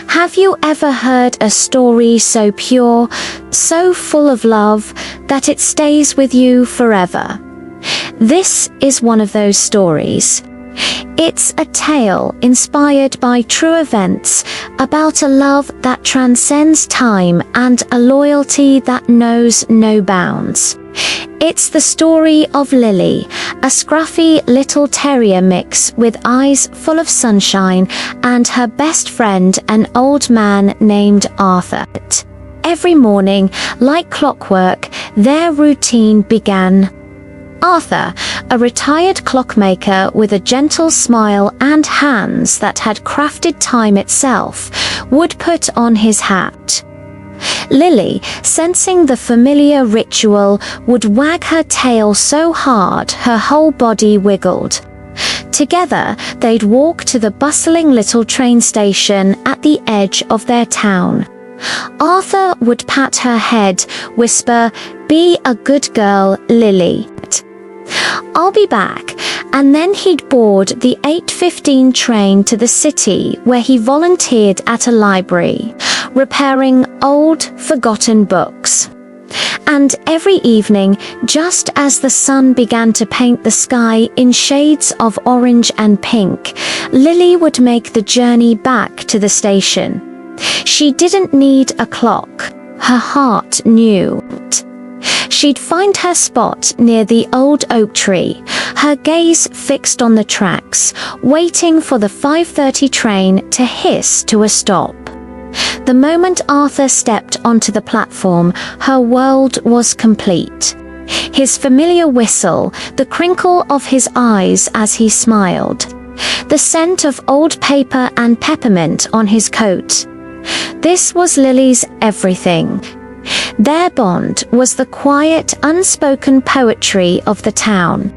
Have you ever heard a story so pure, so full of love, that it stays with you forever? This is one of those stories. It's a tale inspired by true events about a love that transcends time and a loyalty that knows no bounds. It's the story of Lily, a scruffy little terrier mix with eyes full of sunshine, and her best friend, an old man named Arthur. Every morning, like clockwork, their routine began. Arthur, a retired clockmaker with a gentle smile and hands that had crafted time itself, would put on his hat. Lily, sensing the familiar ritual, would wag her tail so hard her whole body wiggled. Together, they'd walk to the bustling little train station at the edge of their town. Arthur would pat her head, whisper, "Be a good girl, Lily. I'll be back," and then he'd board the 8:15 train to the city, where he volunteered at a library, repairing old, forgotten books. And every evening, just as the sun began to paint the sky in shades of orange and pink, Lily would make the journey back to the station. She didn't need a clock. Her heart knew. She'd find her spot near the old oak tree, her gaze fixed on the tracks, waiting for the 5:30 train to hiss to a stop. The moment Arthur stepped onto the platform, her world was complete. His familiar whistle, the crinkle of his eyes as he smiled, the scent of old paper and peppermint on his coat. This was Lily's everything. Their bond was the quiet, unspoken poetry of the town.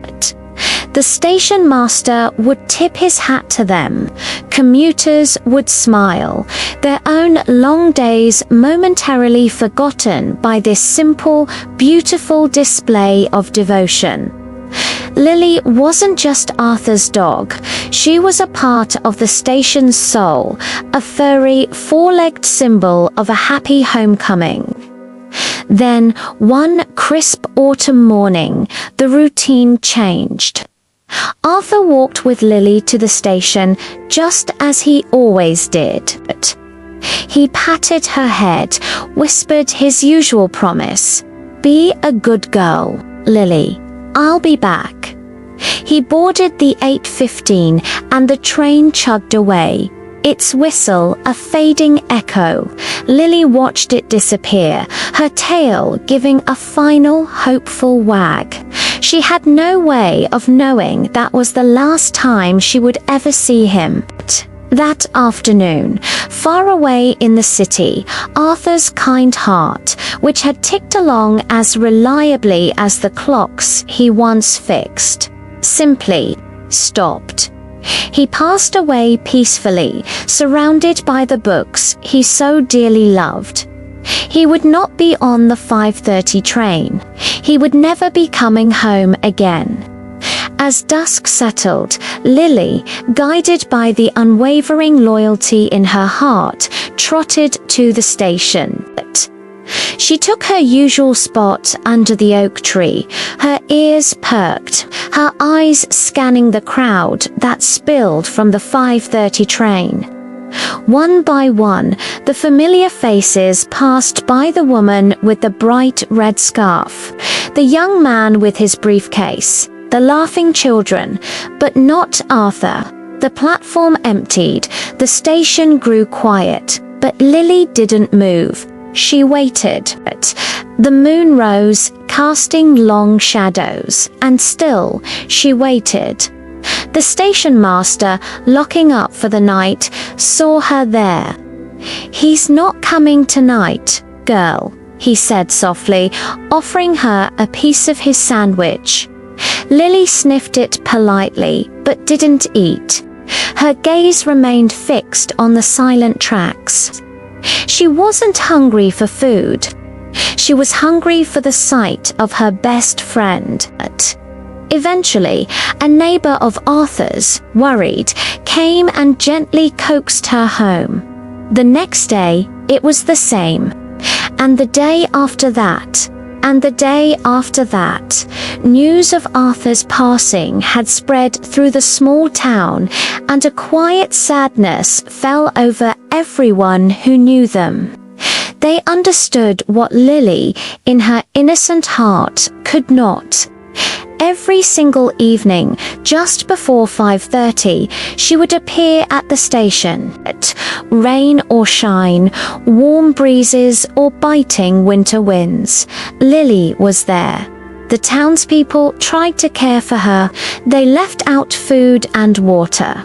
The station master would tip his hat to them. Commuters would smile, their own long days momentarily forgotten by this simple, beautiful display of devotion. Lily wasn't just Arthur's dog. She was a part of the station's soul, a furry, four-legged symbol of a happy homecoming. Then, one crisp autumn morning, the routine changed. Arthur walked with Lily to the station, just as he always did. He patted her head, whispered his usual promise, "Be a good girl, Lily. I'll be back." He boarded the 8:15 and the train chugged away. Its whistle a fading echo. Lily watched it disappear, her tail giving a final, hopeful wag. She had no way of knowing that was the last time she would ever see him. That afternoon, far away in the city, Arthur's kind heart, which had ticked along as reliably as the clocks he once fixed, simply stopped. He passed away peacefully, surrounded by the books he so dearly loved. He would not be on the 5:30 train. He would never be coming home again. As dusk settled, Lily, guided by the unwavering loyalty in her heart, trotted to the station. She took her usual spot under the oak tree, her ears perked, her eyes scanning the crowd that spilled from the 5:30 train. One by one, the familiar faces passed by: the woman with the bright red scarf, the young man with his briefcase, the laughing children, but not Arthur. The platform emptied, the station grew quiet, but Lily didn't move. She waited. The moon rose, casting long shadows, and still she waited. The station master, locking up for the night, saw her there. "He's not coming tonight, girl," he said softly, offering her a piece of his sandwich. Lily sniffed it politely, but didn't eat. Her gaze remained fixed on the silent tracks. She wasn't hungry for food. She was hungry for the sight of her best friend. Eventually, a neighbor of Arthur's, worried, came and gently coaxed her home. The next day, it was the same. And the day after that, and the day after that, news of Arthur's passing had spread through the small town, and a quiet sadness fell over everyone who knew them. They understood what Lily, in her innocent heart, could not. Every single evening, just before 5:30, she would appear at the station. Rain or shine, warm breezes or biting winter winds, Lily was there. The townspeople tried to care for her. They left out food and water.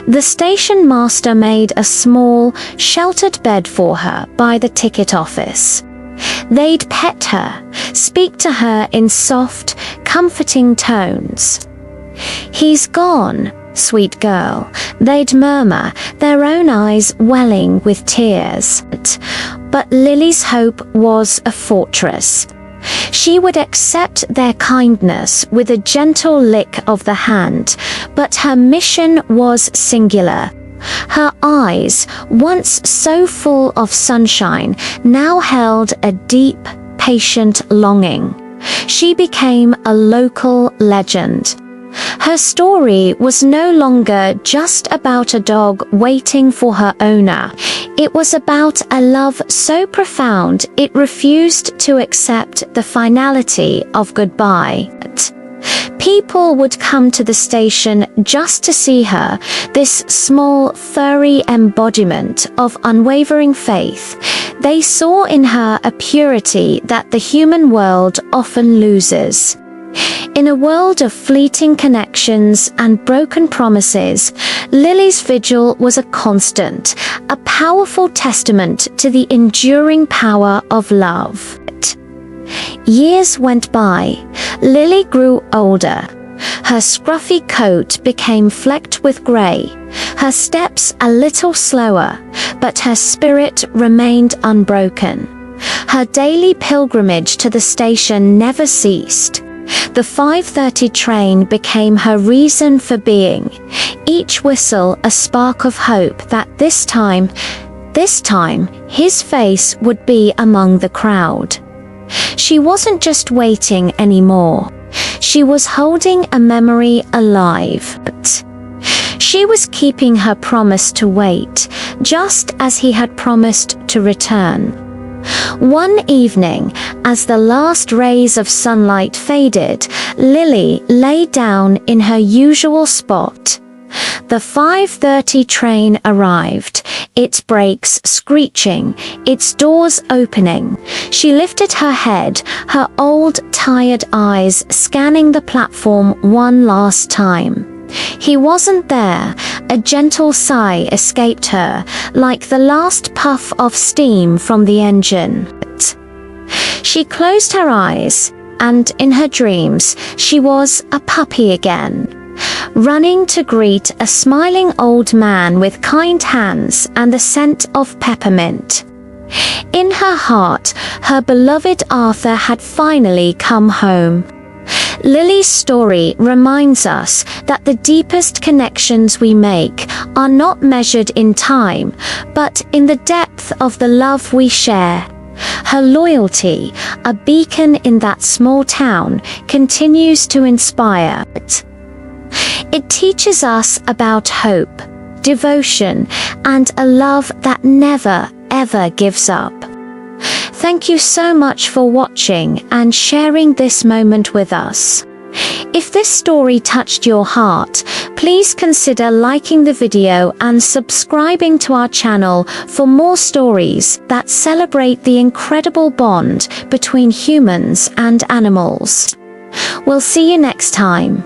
The station master made a small, sheltered bed for her by the ticket office. They'd pet her, speak to her in soft, comforting tones. "He's gone, sweet girl," they'd murmur, their own eyes welling with tears. But Lily's hope was a fortress. She would accept their kindness with a gentle lick of the hand, but her mission was singular. Her eyes, once so full of sunshine, now held a deep, patient longing. She became a local legend. Her story was no longer just about a dog waiting for her owner. It was about a love so profound it refused to accept the finality of goodbye. People would come to the station just to see her, this small, furry embodiment of unwavering faith. They saw in her a purity that the human world often loses. In a world of fleeting connections and broken promises, Lily's vigil was a constant, a powerful testament to the enduring power of love. Years went by. Lily grew older. Her scruffy coat became flecked with grey, her steps a little slower, but her spirit remained unbroken. Her daily pilgrimage to the station never ceased. The 5:30 train became her reason for being, each whistle a spark of hope that this time, his face would be among the crowd. She wasn't just waiting anymore. She was holding a memory alive. She was keeping her promise to wait, just as he had promised to return. One evening, as the last rays of sunlight faded, Lily lay down in her usual spot. The 5:30 train arrived, its brakes screeching, its doors opening. She lifted her head, her old, tired eyes scanning the platform one last time. He wasn't there. A gentle sigh escaped her, like the last puff of steam from the engine. She closed her eyes, and in her dreams, she was a puppy again, running to greet a smiling old man with kind hands and the scent of peppermint. In her heart, her beloved Arthur had finally come home. Lily's story reminds us that the deepest connections we make are not measured in time, but in the depth of the love we share. Her loyalty, a beacon in that small town, continues to inspire. It teaches us about hope, devotion, and a love that never, ever gives up. Thank you so much for watching and sharing this moment with us. If this story touched your heart, please consider liking the video and subscribing to our channel for more stories that celebrate the incredible bond between humans and animals. We'll see you next time.